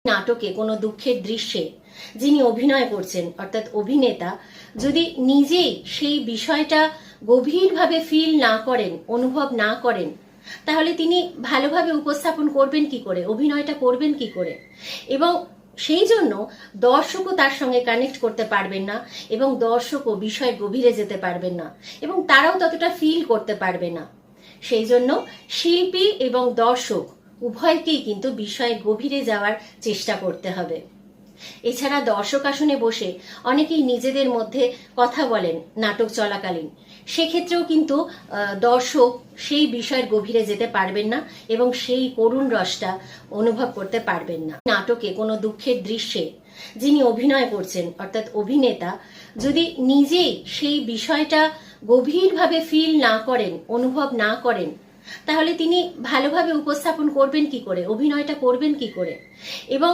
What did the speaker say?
নাটকে কোনো দুঃখের দৃশ্যে যিনি অভিনয় করছেন অর্থাৎ অভিনেতা যদি নিজেই সেই বিষয়টা গভীরভাবে ফিল না করেন, অনুভব না করেন, তাহলে তিনি ভালোভাবে উপস্থাপন করবেন কি করে, অভিনয়টা করবেন কি করে? এবং সেই জন্য দর্শকও তার সঙ্গে কানেক্ট করতে পারবেন না এবং দর্শকও বিষয়ের গভীরে যেতে পারবেন না এবং তারাও ততটা ফিল করতে পারবে না। সেই জন্য শিল্পী এবং দর্শক উভয়কেই কিন্তু বিষয়ের গভীরে যাওয়ার চেষ্টা করতে হবে। এছাড়া দর্শক আসনে বসে অনেকেই নিজেদের মধ্যে কথা বলেন নাটক চলাকালীন, সেক্ষেত্রেও কিন্তু দর্শক সেই বিষয়ের গভীরে যেতে পারবেন না এবং সেই করুণ রসটা অনুভব করতে পারবেন না। নাটকে কোনো দুঃখের দৃশ্যে যিনি অভিনয় করছেন অর্থাৎ অভিনেতা যদি নিজেই সেই বিষয়টা গভীরভাবে ফিল না করেন, অনুভব না করেন, তাহলে তিনি ভালোভাবে উপস্থাপন করবেন কি করে, অভিনয়টা করবেন কি করে? এবং